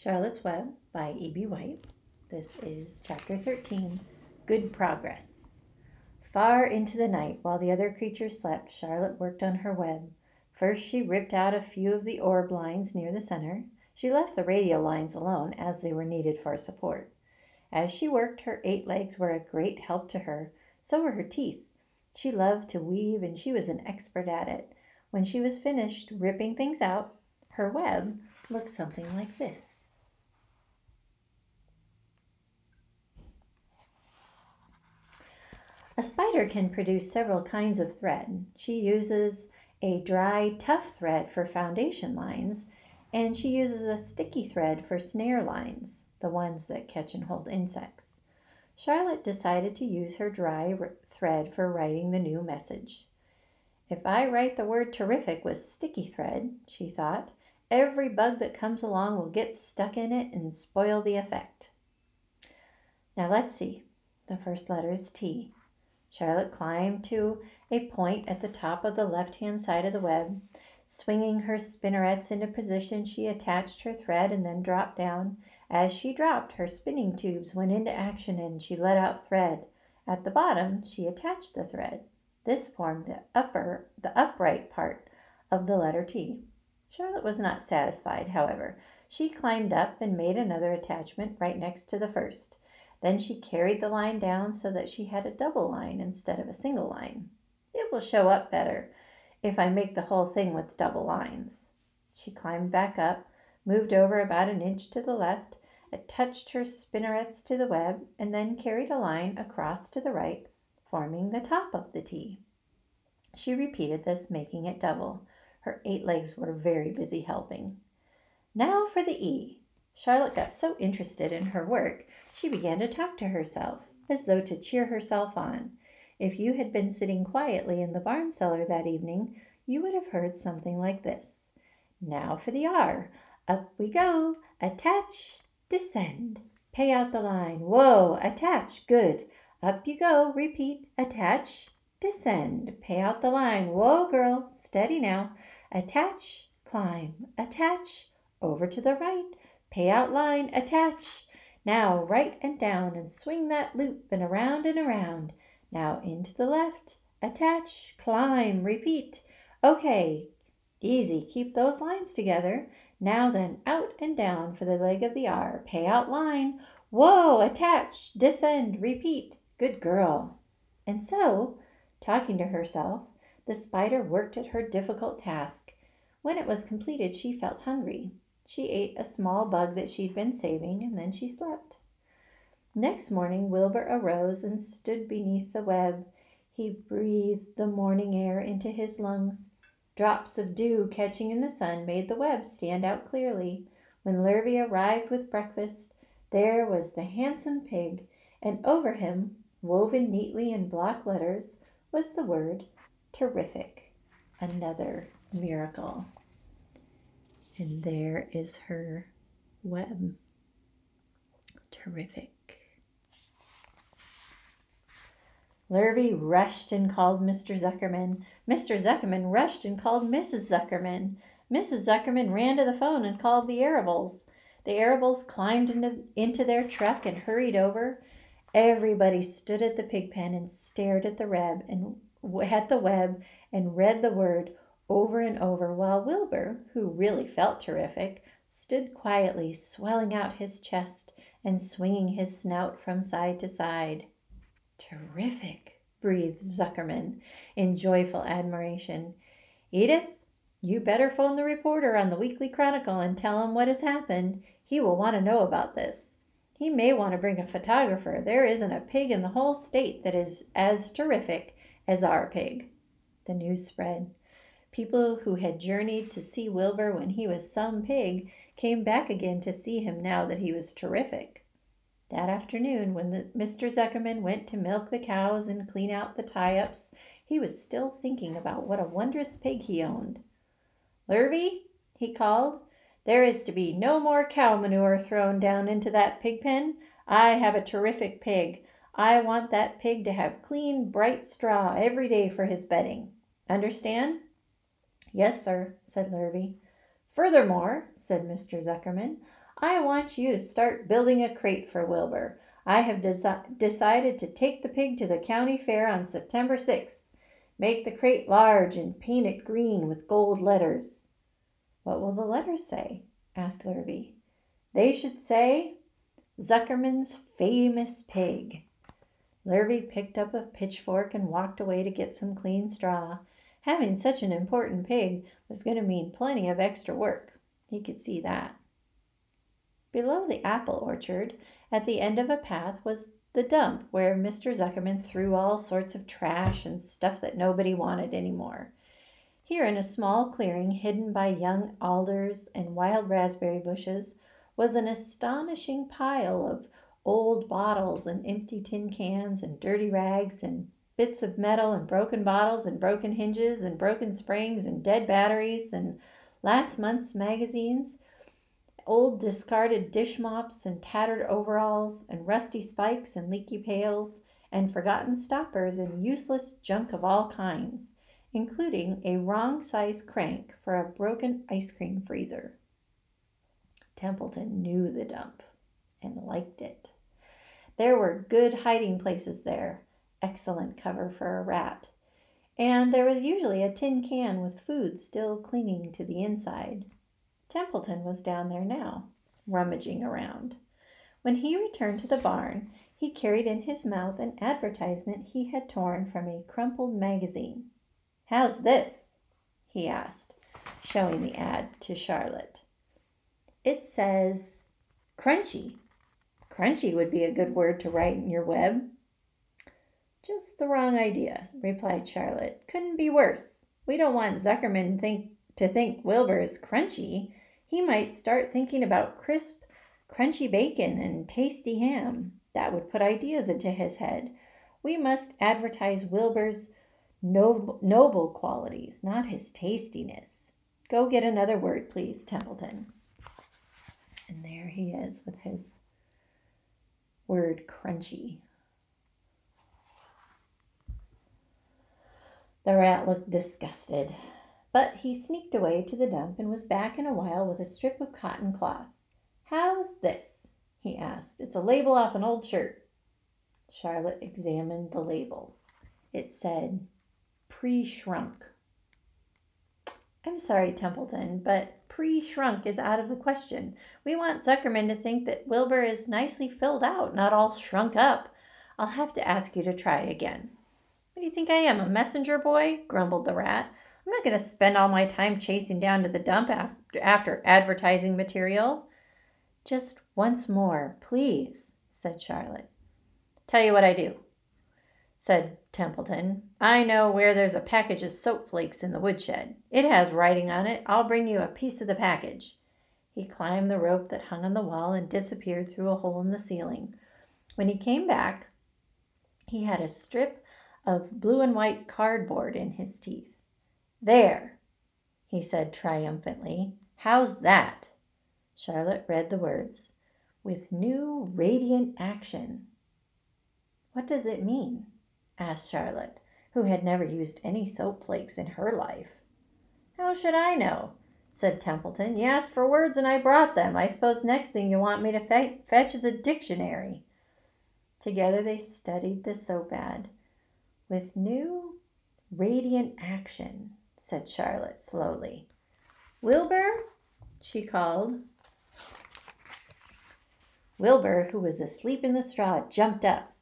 Charlotte's Web by E.B. White. This is Chapter 13, Good Progress. Far into the night, while the other creatures slept, Charlotte worked on her web. First she ripped out a few of the orb lines near the center. She left the radial lines alone, as they were needed for support. As she worked, her 8 legs were a great help to her. So were her teeth. She loved to weave, and she was an expert at it. When she was finished ripping things out, her web looked something like this. A spider can produce several kinds of thread. She uses a dry, tough thread for foundation lines, and she uses a sticky thread for snare lines, the ones that catch and hold insects. Charlotte decided to use her dry thread for writing the new message. If I write the word terrific with sticky thread, she thought, every bug that comes along will get stuck in it and spoil the effect. Now let's see. The first letter is T. Charlotte climbed to a point at the top of the left-hand side of the web. Swinging her spinnerets into position, she attached her thread and then dropped down. As she dropped, her spinning tubes went into action and she let out thread. At the bottom, she attached the thread. This formed the upright part of the letter T. Charlotte was not satisfied, however. She climbed up and made another attachment right next to the first. Then she carried the line down so that she had a double line instead of a single line. It will show up better if I make the whole thing with double lines. She climbed back up, moved over about an inch to the left, attached her spinnerets to the web, and then carried a line across to the right, forming the top of the T. She repeated this, making it double. Her 8 legs were very busy helping. Now for the E. Charlotte got so interested in her work, she began to talk to herself, as though to cheer herself on. If you had been sitting quietly in the barn cellar that evening, you would have heard something like this. Now for the R. Up we go. Attach, descend. Pay out the line. Whoa, attach, good. Up you go. Repeat, attach, descend. Pay out the line. Whoa, girl, steady now. Attach, climb, attach, over to the right. Pay out line, attach. Now right and down and swing that loop and around and around. Now into the left, attach, climb, repeat. Okay, easy, keep those lines together. Now then, out and down for the leg of the R. Pay out line. Whoa, attach, descend, repeat. Good girl. And so, talking to herself, the spider worked at her difficult task. When it was completed, she felt hungry. She ate a small bug that she'd been saving, and then she slept. Next morning, Wilbur arose and stood beneath the web. He breathed the morning air into his lungs. Drops of dew catching in the sun made the web stand out clearly. When Lurvy arrived with breakfast, there was the handsome pig, and over him, woven neatly in block letters, was the word terrific. Another miracle. And there is her web. Terrific. Lurvy rushed and called Mr. Zuckerman. Mr. Zuckerman rushed and called Mrs. Zuckerman. Mrs. Zuckerman ran to the phone and called the Arables. The Arables climbed into their truck and hurried over. Everybody stood at the pig pen and stared at the web and read the word over and over, while Wilbur, who really felt terrific, stood quietly, swelling out his chest and swinging his snout from side to side. Terrific, breathed Zuckerman in joyful admiration. Edith, you better phone the reporter on the Weekly Chronicle and tell him what has happened. He will want to know about this. He may want to bring a photographer. There isn't a pig in the whole state that is as terrific as our pig. The news spread. People who had journeyed to see Wilbur when he was some pig came back again to see him now that he was terrific. That afternoon, when Mr. Zuckerman went to milk the cows and clean out the tie-ups, he was still thinking about what a wondrous pig he owned. Lurvy, he called, there is to be no more cow manure thrown down into that pig pen. I have a terrific pig. I want that pig to have clean, bright straw every day for his bedding. Understand? Yes, sir, said Lurvy. Furthermore, said Mr. Zuckerman, I want you to start building a crate for Wilbur. I have decided to take the pig to the county fair on September 6th. Make the crate large and paint it green with gold letters." "What will the letters say?" asked Lurvy. "They should say, 'Zuckerman's famous pig.'" Lurvy picked up a pitchfork and walked away to get some clean straw. Having such an important pig was going to mean plenty of extra work. He could see that. Below the apple orchard, at the end of a path, was the dump where Mr. Zuckerman threw all sorts of trash and stuff that nobody wanted anymore. Here, in a small clearing hidden by young alders and wild raspberry bushes, was an astonishing pile of old bottles and empty tin cans and dirty rags and bits of metal and broken bottles and broken hinges and broken springs and dead batteries and last month's magazines, old discarded dish mops and tattered overalls and rusty spikes and leaky pails and forgotten stoppers and useless junk of all kinds, including a wrong-size crank for a broken ice cream freezer. Templeton knew the dump and liked it. There were good hiding places there, excellent cover for a rat, and there was usually a tin can with food still clinging to the inside. Templeton was down there now, rummaging around. When he returned to the barn, he carried in his mouth an advertisement he had torn from a crumpled magazine. "How's this?" he asked, showing the ad to Charlotte. "It says, 'Crunchy.' Crunchy would be a good word to write in your web." "Just the wrong idea," replied Charlotte. "Couldn't be worse. We don't want Zuckerman to think Wilbur is crunchy. He might start thinking about crisp, crunchy bacon and tasty ham. That would put ideas into his head. We must advertise Wilbur's noble qualities, not his tastiness. Go get another word, please, Templeton." And there he is with his word crunchy. The rat looked disgusted, but he sneaked away to the dump and was back in a while with a strip of cotton cloth. "How's this?" he asked. "It's a label off an old shirt." Charlotte examined the label. It said, "Pre-shrunk." "I'm sorry, Templeton, but pre-shrunk is out of the question. We want Zuckerman to think that Wilbur is nicely filled out, not all shrunk up. I'll have to ask you to try again." "What do you think I am, a messenger boy?" grumbled the rat. "I'm not going to spend all my time chasing down to the dump after advertising material." "Just once more, please," said Charlotte. "Tell you what I do," said Templeton. "I know where there's a package of soap flakes in the woodshed. It has writing on it. I'll bring you a piece of the package." He climbed the rope that hung on the wall and disappeared through a hole in the ceiling. When he came back, he had a strip of blue and white cardboard in his teeth. "There," he said triumphantly. "How's that?" Charlotte read the words, "With new radiant action." "What does it mean?" asked Charlotte, who had never used any soap flakes in her life. "How should I know?" said Templeton. "You asked for words and I brought them. I suppose next thing you want me to fetch is a dictionary." Together they studied the soap ad. "With new radiant action," said Charlotte slowly. "Wilbur," she called. Wilbur, who was asleep in the straw, jumped up.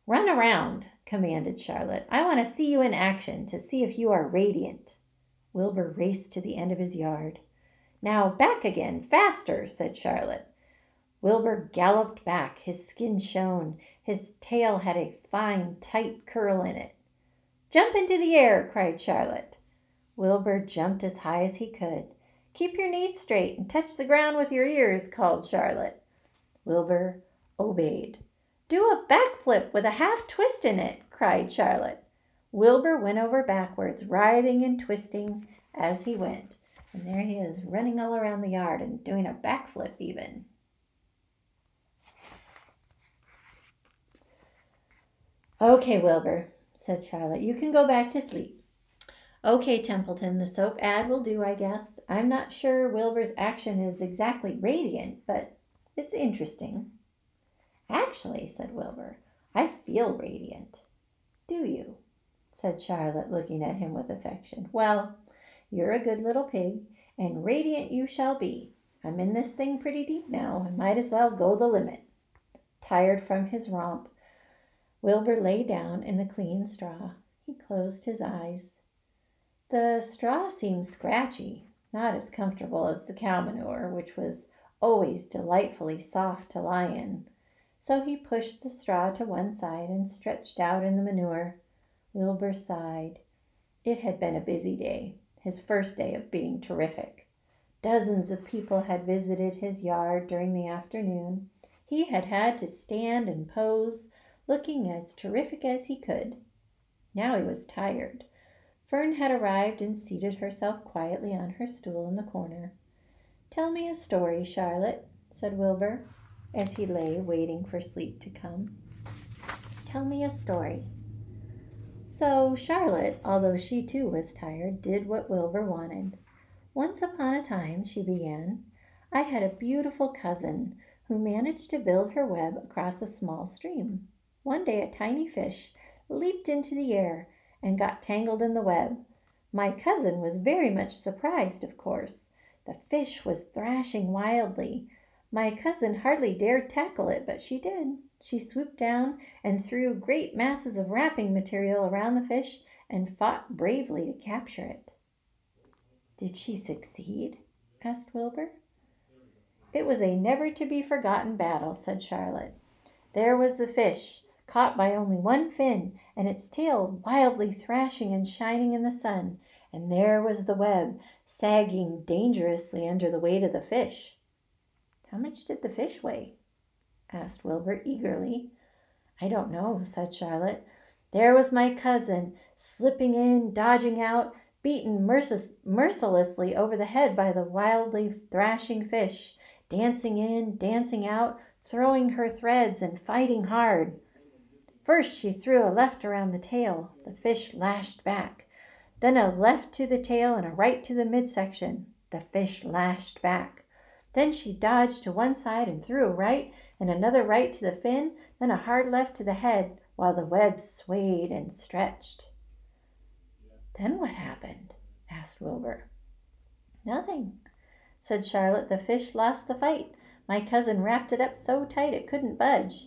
"Run around," commanded Charlotte. "I want to see you in action, to see if you are radiant." Wilbur raced to the end of his yard. "Now back again, faster," said Charlotte. Wilbur galloped back. His skin shone. His tail had a fine, tight curl in it. "Jump into the air," cried Charlotte. Wilbur jumped as high as he could. "Keep your knees straight and touch the ground with your ears," called Charlotte. Wilbur obeyed. "Do a backflip with a half twist in it," cried Charlotte. Wilbur went over backwards, writhing and twisting as he went. And there he is, running all around the yard and doing a backflip even. "Okay, Wilbur," said Charlotte, "you can go back to sleep." Okay, Templeton, the soap ad will do, I guess. I'm not sure Wilbur's action is exactly radiant, but it's interesting. Actually, said Wilbur, I feel radiant. Do you? Said Charlotte, looking at him with affection. Well, you're a good little pig, and radiant you shall be. I'm in this thing pretty deep now, and might as well go the limit. Tired from his romp, Wilbur lay down in the clean straw. He closed his eyes. The straw seemed scratchy, not as comfortable as the cow manure, which was always delightfully soft to lie in. So he pushed the straw to one side and stretched out in the manure. Wilbur sighed. It had been a busy day, his first day of being terrific. Dozens of people had visited his yard during the afternoon. He had had to stand and pose, looking as terrific as he could. Now he was tired. Fern had arrived and seated herself quietly on her stool in the corner. Tell me a story, Charlotte, said Wilbur, as he lay waiting for sleep to come. Tell me a story. So Charlotte, although she too was tired, did what Wilbur wanted. Once upon a time, she began, I had a beautiful cousin who managed to build her web across a small stream. One day a tiny fish leaped into the air and got tangled in the web. My cousin was very much surprised, of course. The fish was thrashing wildly. My cousin hardly dared tackle it, but she did. She swooped down and threw great masses of wrapping material around the fish and fought bravely to capture it. Did she succeed? Asked Wilbur. It was a never-to-be-forgotten battle, said Charlotte. There was the fish, caught by only one fin, and its tail wildly thrashing and shining in the sun, and there was the web, sagging dangerously under the weight of the fish. How much did the fish weigh? Asked Wilbur eagerly. I don't know, said Charlotte. There was my cousin, slipping in, dodging out, beaten mercilessly over the head by the wildly thrashing fish, dancing in, dancing out, throwing her threads and fighting hard. First she threw a left around the tail. The fish lashed back. Then a left to the tail and a right to the midsection. The fish lashed back. Then she dodged to one side and threw a right and another right to the fin, then a hard left to the head, while the web swayed and stretched. Then what happened? Asked Wilbur. Nothing, said Charlotte. The fish lost the fight. My cousin wrapped it up so tight it couldn't budge.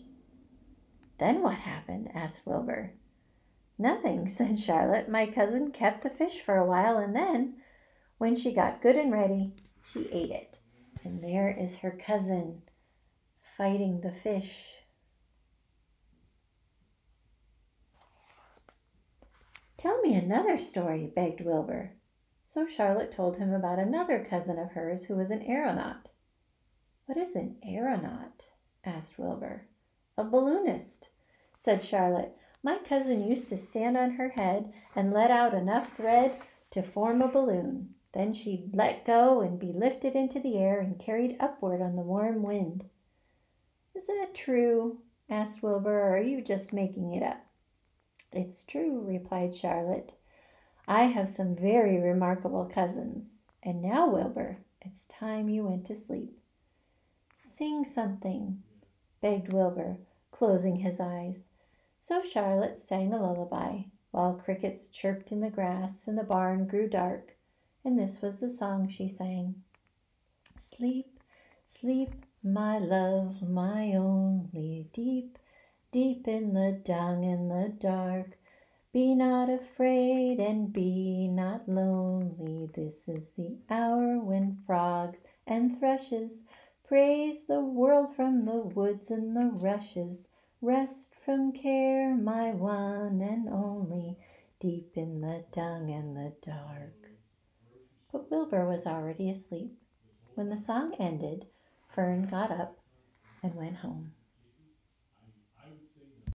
Then what happened? Asked Wilbur. Nothing, said Charlotte. My cousin kept the fish for a while, and then, when she got good and ready, she ate it. And there is her cousin fighting the fish. Tell me another story, begged Wilbur. So Charlotte told him about another cousin of hers who was an aeronaut. What is an aeronaut? Asked Wilbur. A balloonist, said Charlotte. My cousin used to stand on her head and let out enough thread to form a balloon. Then she'd let go and be lifted into the air and carried upward on the warm wind. Is that true? Asked Wilbur, or are you just making it up? It's true, replied Charlotte. I have some very remarkable cousins. And now, Wilbur, it's time you went to sleep. Sing something, begged Wilbur, closing his eyes. So Charlotte sang a lullaby, while crickets chirped in the grass and the barn grew dark, and this was the song she sang. Sleep, sleep, my love, my only, deep, deep in the dung and the dark. Be not afraid and be not lonely. This is the hour when frogs and thrushes praise the world from the woods and the rushes. Rest from care, my one and only, deep in the dung and the dark. But Wilbur was already asleep. When the song ended, Fern got up and went home.